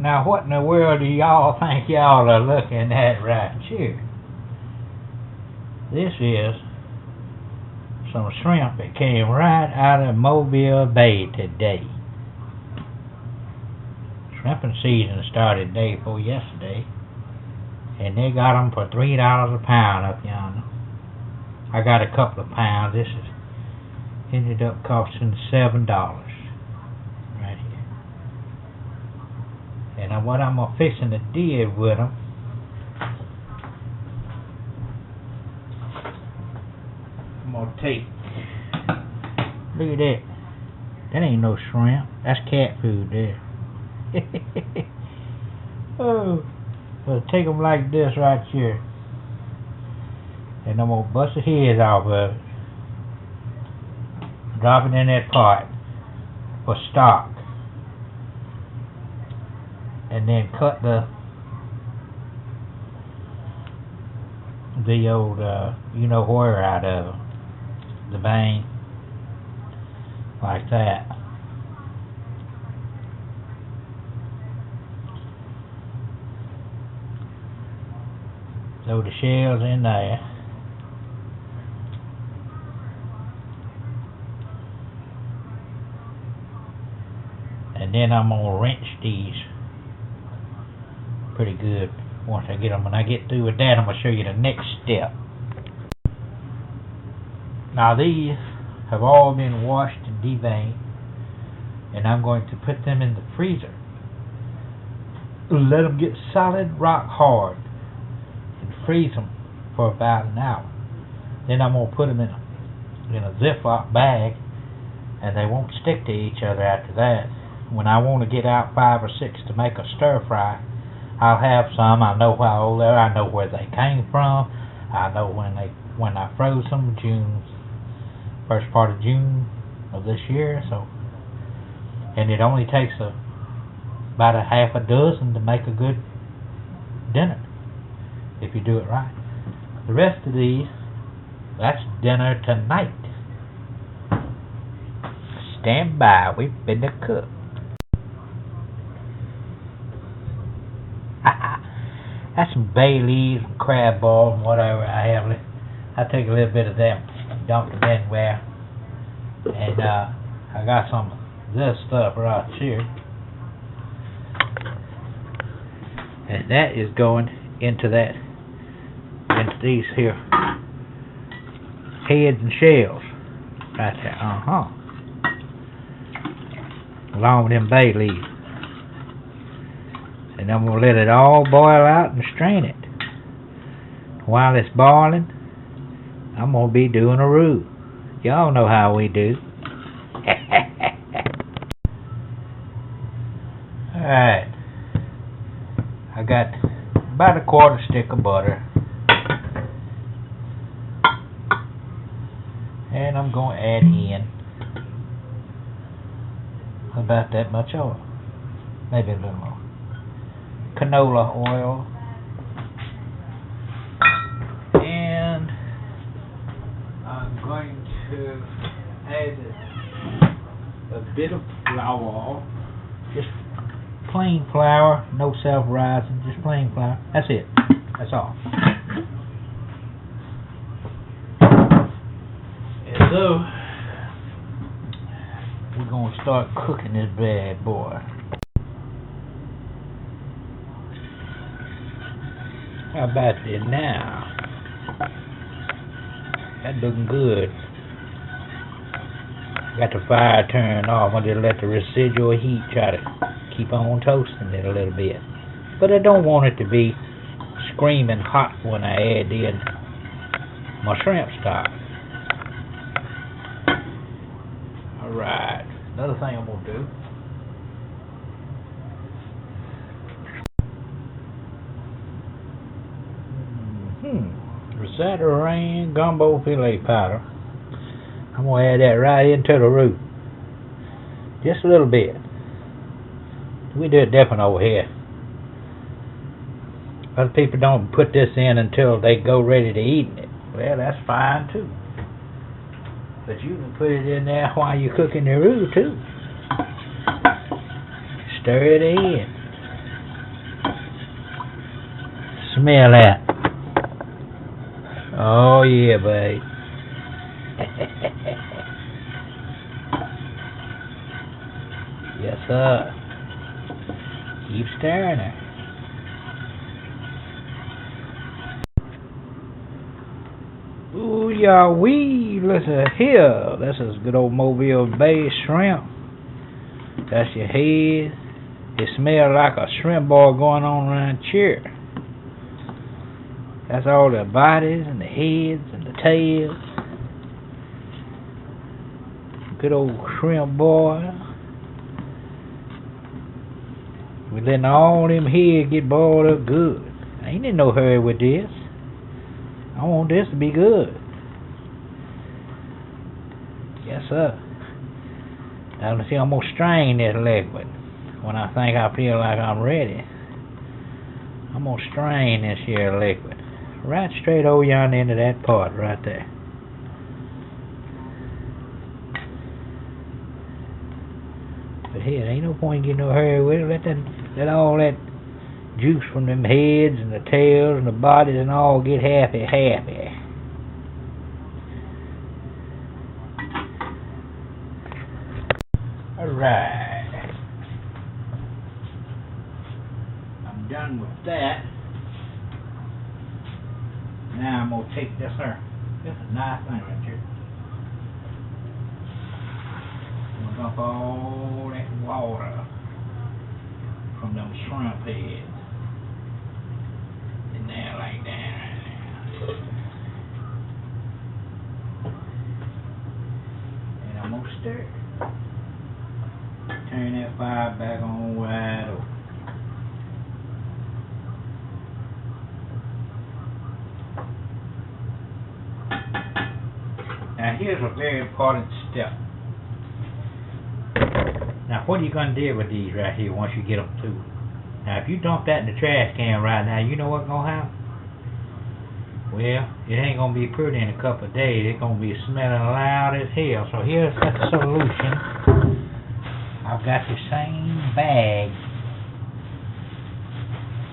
Now what in the world do y'all think y'all are looking at right here? This is some shrimp that came right out of Mobile Bay today. Shrimping season started day before yesterday, and they got them for $3 a pound up yonder. I got a couple of pounds. This is ended up costing $7 right here. And what I'm fixing to do with them, I'm gonna take. Look at that. That ain't no shrimp. That's cat food there. Oh, so take them like this right here, and I'm gonna bust the heads off of it. Drop it in that pot for stock, and then cut the old you know where out of the vein like that. Throw the shells in there. And then I'm going to wrench these pretty good once I get them. When I get through with that, I'm going to show you the next step. Now these have all been washed and deveined, and I'm going to put them in the freezer. Let them get solid rock hard and freeze them for about an hour. Then I'm going to put them in a Ziploc bag, and they won't stick to each other after that. When I want to get out 5 or 6 to make a stir fry, I'll have some. I know how old they are. I know where they came from. I know when I froze them, first part of June of this year. So, and it only takes about a half a dozen to make a good dinner if you do it right. The rest of these, that's dinner tonight. Stand by. We've been to cook. That's some bay leaves, and crab balls, and whatever I have. I take a little bit of them, dump them in where, and I got some of this stuff right here, and that is going into these here heads and shells right there. Along with them bay leaves. And I'm going to let it all boil out and strain it. While it's boiling, I'm going to be doing a roux. Y'all know how we do. Alright. I got about a quarter stick of butter. And I'm going to add in about that much oil. Maybe a little more. Canola oil. And I'm going to add a bit of flour. Just plain flour, no self-rising, just plain flour. That's it. That's all. And so we're going to start cooking this bad boy. How about this now? That's looking good. Got the fire turned off. I'm going to let the residual heat try to keep on toasting it a little bit. But I don't want it to be screaming hot when I add in my shrimp stock. Alright, another thing I'm going to do. Rosetta Gumbo filet powder. I'm going to add that right into the roux. Just a little bit. We do it different over here. Other people don't put this in until they go ready to eat it. Well, that's fine too. But you can put it in there while you're cooking the roux too. Stir it in. Smell that. Oh yeah, babe. Yes, sir. Keep stirring her. Ooh, y'all, listen here. This is good old Mobile Bay shrimp. That's your head. It smells like a shrimp ball going on around here. That's all the bodies and the heads and the tails. Good old shrimp boil. We're letting all them heads get boiled up good. I ain't in no hurry with this. I want this to be good. Yes, sir. Now, see, I'm going to strain this liquid. When I think I feel like I'm ready, I'm going to strain this here liquid. Right straight over yonder into that pot right there. But here, ain't no point in getting no hurry with it. Let all that juice from them heads and the tails and the bodies and all get happy. Alright. I'm done with that. Now I'm going to take this here. This is a nice thing right here. I'm going to dump all that water from them shrimp heads in there like that right now. And I'm going to stir. Turn that fire back on wide open. Now here's a very important step. Now what are you going to do with these right here once you get them through? Now if you dump that in the trash can right now, you know what's going to happen? Well, it ain't going to be pretty in a couple of days. It's going to be smelling loud as hell. So here's the solution. I've got the same bag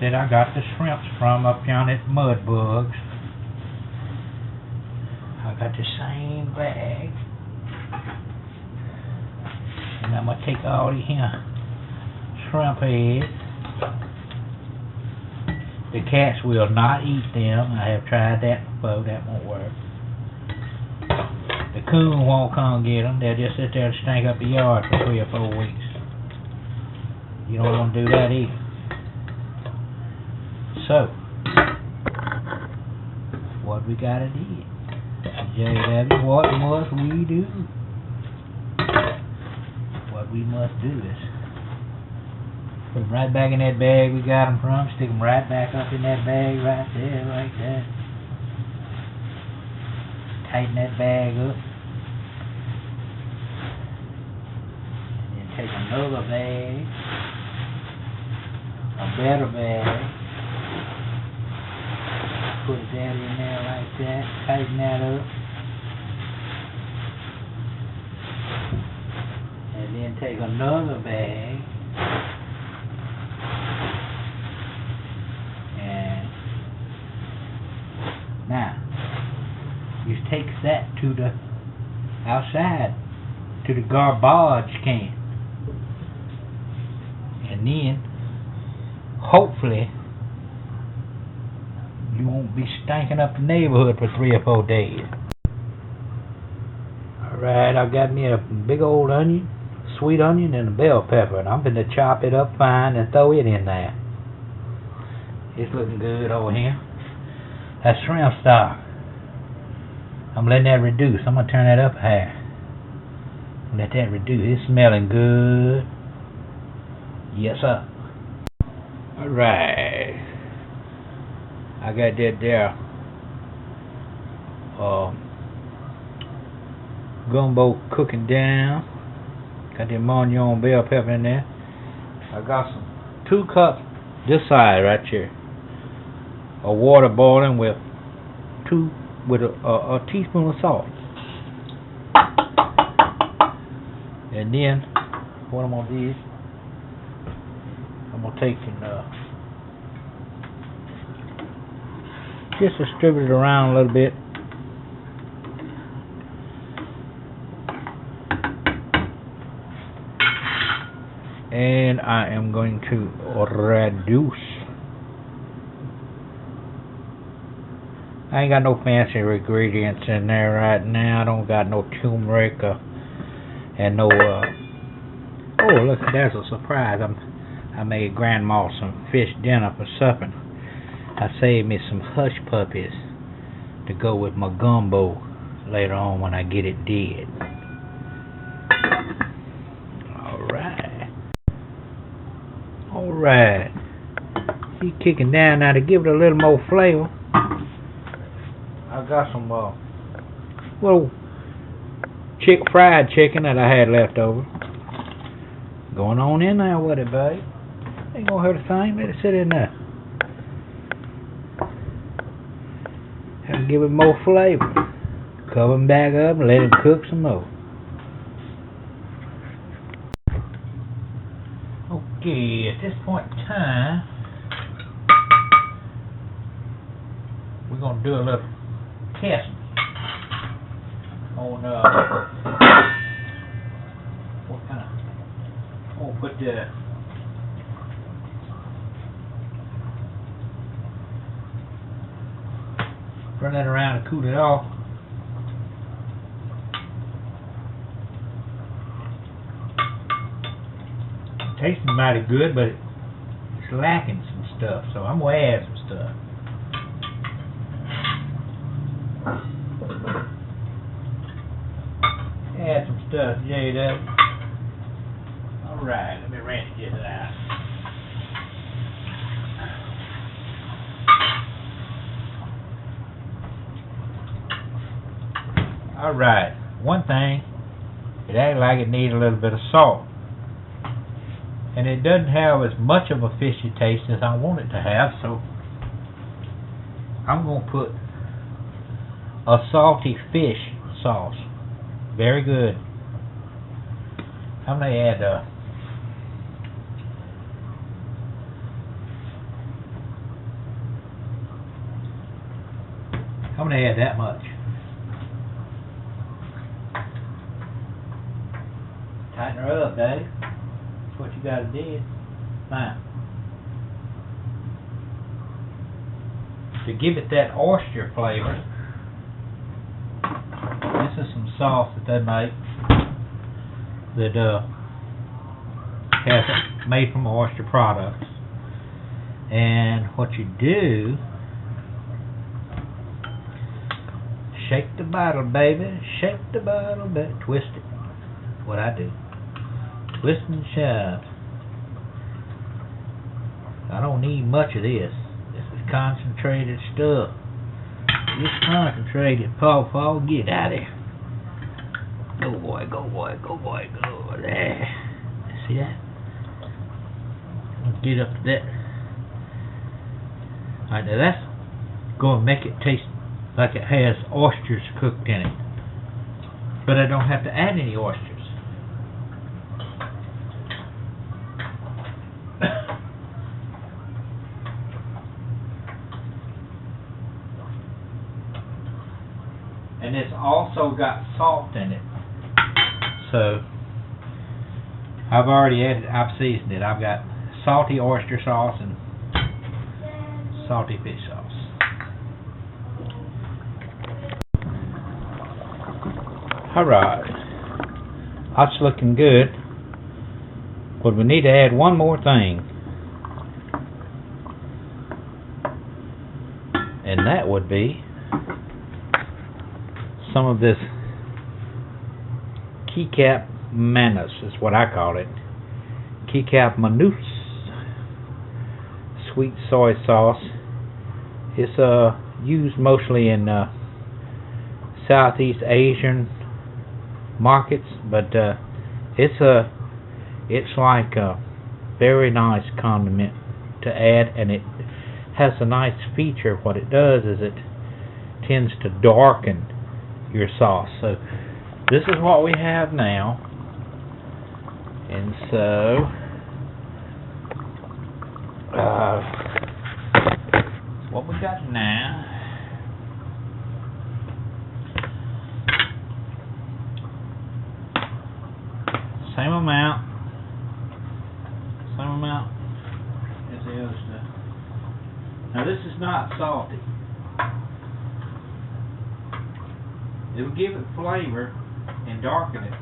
that I got the shrimps from up down at Mud Bugs. I got the same bag. And I'm going to take all these here shrimp heads. The cats will not eat them. I have tried that before. That won't work. The coon won't come get them. They'll just sit there and stink up the yard for 3 or 4 weeks. You don't want to do that either. So, what we got to do? JW, what must we do? What we must do is put them right back in that bag we got them from. Stick them right back up in that bag right there, like that. Tighten that bag up. And then take another bag, a better bag. Put that in there like that. Tighten that up. And then take another bag. And now, you take that to the outside, to the garbage can. And then, hopefully, you won't be stinking up the neighborhood for 3 or 4 days. Alright, I've got me a big old onion, sweet onion, and a bell pepper, and I'm going to chop it up fine and throw it in there. It's looking good over here. That's shrimp stock. I'm letting that reduce. I'm going to turn that up high. Let that reduce. It's smelling good. Yes, sir. Alright. I got that there. Gumbo cooking down. Got that onion bell pepper in there. I got some 2 cups this side right here of water boiling with a teaspoon of salt. And then what I'm gonna do is I'm gonna take and Just distribute it around a little bit. And I am going to reduce. I ain't got no fancy ingredients in there right now. I don't got no turmeric and no. Oh, look, there's a surprise. I made Grandma some fish dinner for supper. I saved me some hush puppies to go with my gumbo later on when I get it dead. Alright. She's kicking down now to give it a little more flavor. I got some little fried chicken that I had left over. Going on in there with it, babe. Ain't gonna hurt a thing. Let it sit in there. And give it more flavor. Cover them back up and let it cook some more. Okay, at this point in time, we're gonna do a little testing on what kind of. I'm gonna put run that around and cool it off. Tasting mighty good, but it's lacking some stuff, so I'm gonna add some stuff. Add some stuff, Jada. Alright, let me rinse this out. Alright, one thing, it acts like it needs a little bit of salt. And it doesn't have as much of a fishy taste as I want it to have, so I'm going to put a salty fish sauce. Very good. I'm going to add that much. Tighten her up, Dave. What you gotta do. Now, to give it that oyster flavor, this is some sauce that they make that has made from oyster products. And what you do, shake the bottle, baby, shake the bottle, baby, twist it. That's what I do. Twist and shove. I don't need much of this. This is concentrated stuff. It's concentrated, Paw. Get out of there. Go boy, go boy, go boy, go there. See that? Let's get up to that. Alright, now that's going to make it taste like it has oysters cooked in it. But I don't have to add any oysters. And it's also got salt in it. So I've seasoned it. I've got salty oyster sauce and salty fish sauce. Alright. That's looking good. But we need to add one more thing. And that would be some of this keycap manus is what I call it. Keycap manus sweet soy sauce. It's used mostly in Southeast Asian markets, but it's like a very nice condiment to add, and it has a nice feature. What it does is it tends to darken your sauce. So this is what we have now, and so what we got now as the other stuff. Now this is not salty. It'll give it flavor and darken it,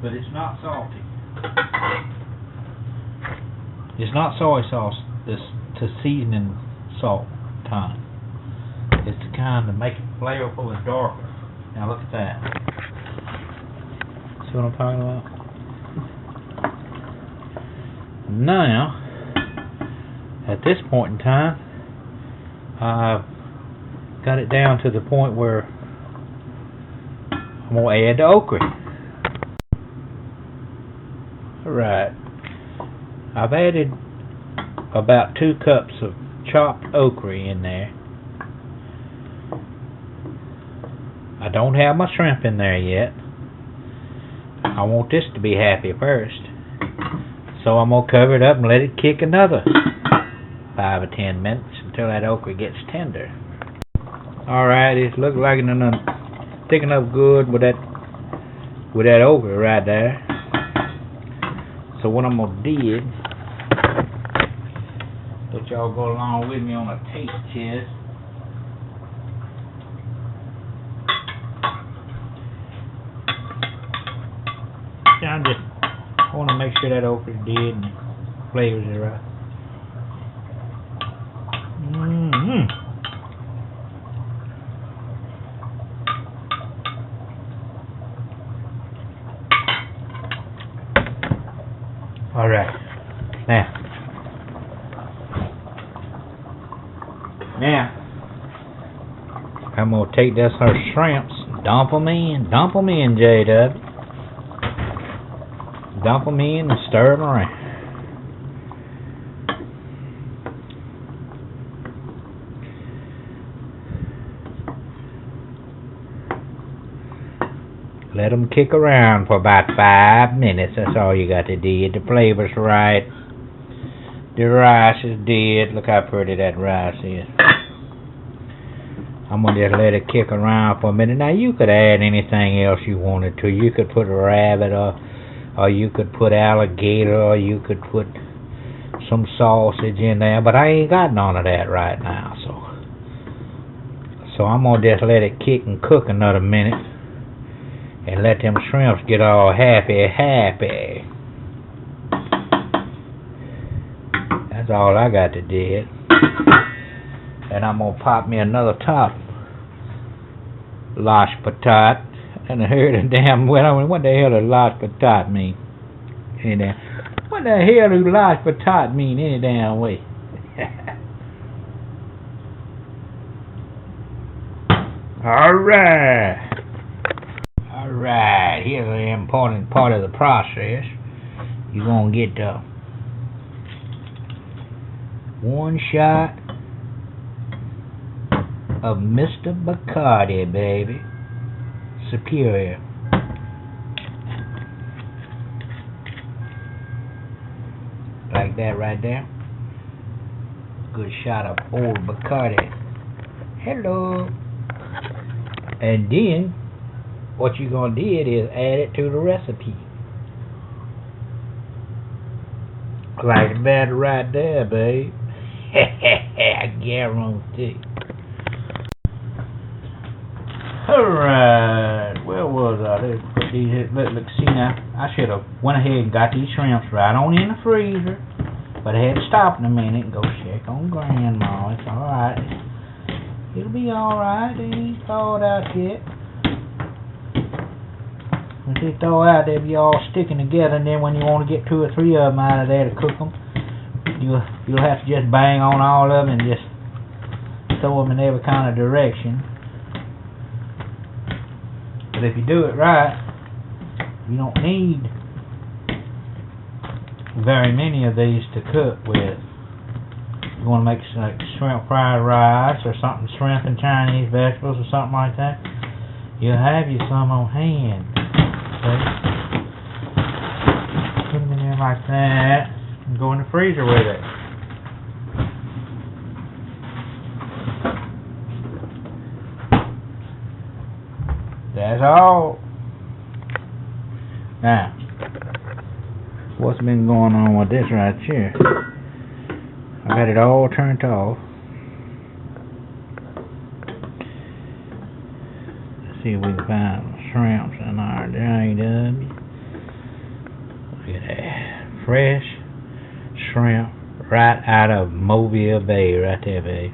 but it's not salty. It's not soy sauce. This to seasoning salt kind. It's the kind to make it flavorful and darker. Now look at that. See what I'm talking about? Now, at this point in time, I've got it down to the point where I'm going to add the okra. Alright. I've added about 2 cups of chopped okra in there. I don't have my shrimp in there yet. I want this to be happy first. So I'm going to cover it up and let it kick another 5 or 10 minutes until that okra gets tender. Alright, it looks like it's thicking up good with that okra right there. So what I'm going to do, let y'all go along with me on a taste test. I just want to make sure that okra is dead and the flavors are right. Alright. Now, I'm going to take this her shrimps, dump them in, J-Dub. Dump them in and stir them around. Let them kick around for about 5 minutes. That's all you got to do. The flavor's right. The rice is dead. Look how pretty that rice is. I'm going to just let it kick around for a minute. Now, you could add anything else you wanted to. You could put a rabbit or you could put alligator, or you could put some sausage in there. But I ain't got none of that right now. So I'm going to just let it kick and cook another minute. And let them shrimps get all happy. That's all I got to do. And I'm going to pop me another top lash patat. And I heard a damn, well, what the hell does lash patat mean? What the hell does lash patat mean any damn way? Alright. Alright, here's the important part of the process. You're going to get the 1 shot of Mr. Bacardi, baby. Superior. Like that right there. Good shot of old Bacardi. Hello. And then what you're going to do is add it to the recipe. Like that right there, babe. I guarantee. Alright, where was I? Let's put these, look, see now, I should have went ahead and got these shrimps right on in the freezer. But I had to stop in a minute and go check on Grandma. It's alright. It'll be alright. They ain't thawed out yet. If they thaw out, they'll be all sticking together, and then when you want to get 2 or 3 of them out of there to cook them, you'll have to just bang on all of them and just throw them in every kind of direction. But if you do it right, you don't need very many of these to cook with. You want to make like shrimp fried rice or something, shrimp and Chinese vegetables or something like that, you'll have you some on hand. Okay? Put them in there like that and go in the freezer with it. That's all. Now, what's been going on with this right here? I got it all turned off. Let's see if we can find some shrimps in our JW. Look at that. Fresh shrimp right out of Mobile Bay, right there, babe.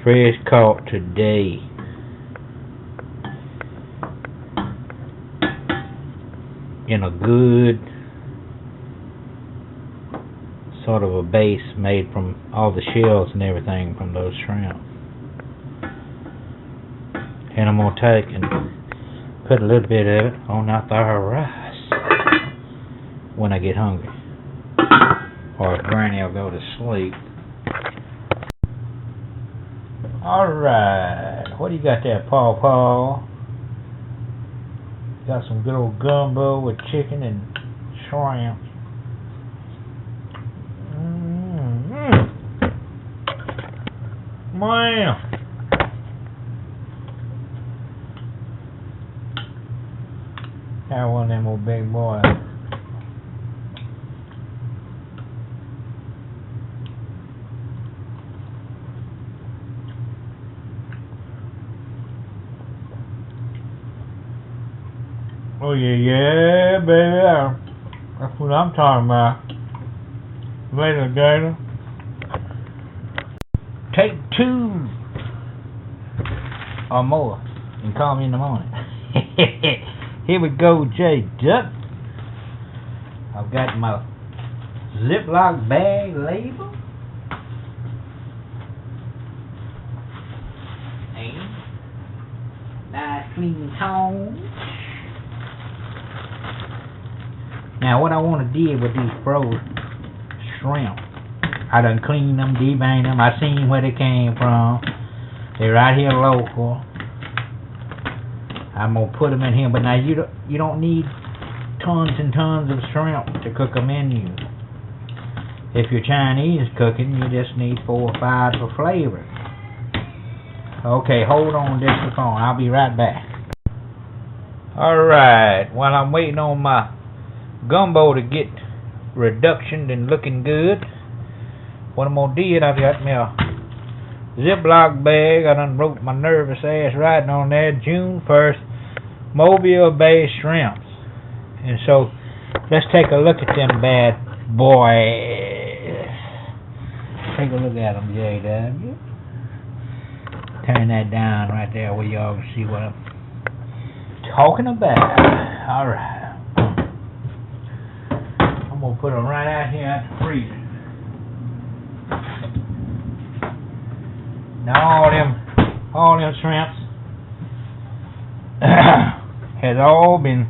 Fresh caught today. In a good sort of a base made from all the shells and everything from those shrimp. And I'm gonna take and put a little bit of it on that there rice when I get hungry, or if Granny will go to sleep. Alright, what do you got there, Paw? Got some good old gumbo with chicken and shrimp. Man. Got one of them old big boys. Oh yeah, baby. That's what I'm talking about. Later, Gator. Take 2 or more and call me in the morning. Here we go, J Duck. I've got my Ziploc bag label. And nice clean tone. Now what I want to do with these frozen shrimp, I done cleaned them, debanged them. I seen where they came from. They're right here local. I'm gonna put them in here, but now you don't need tons and tons of shrimp to cook them in you. If you're Chinese cooking, you just need 4 or 5 for flavor. Okay, hold on just a phone. I'll be right back. Alright, while I'm waiting on my gumbo to get reductioned and looking good, what I'm gonna do, I've got me a Ziploc bag. I done broke my nervous ass writing on there, June 1st, Mobile Bay shrimps. And so, let's take a look at them bad boys. Take a look at them, JW. Turn that down right there where y'all can see what I'm talking about. Alright. I'm gonna put them right out here at the freezer. Now all them shrimps has all been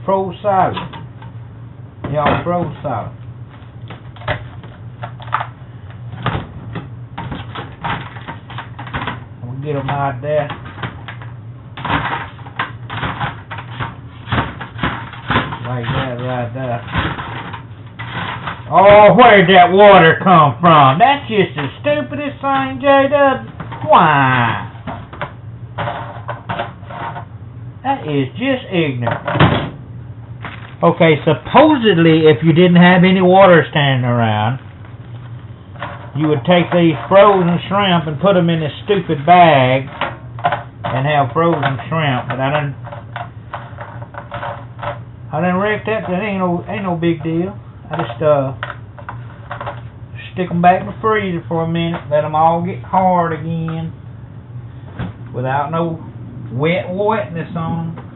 froze solid. Y'all froze solid. I'm gonna get them out there. Like that right there. Oh, where'd that water come from? That's just the stupidest thing, J-Dub. Why? That is just ignorant. Okay, supposedly, if you didn't have any water standing around, you would take these frozen shrimp and put them in this stupid bag and have frozen shrimp. But I done wrecked that. That ain't no big deal. I just stick them back in the freezer for a minute, let them all get hard again without no wetness on them.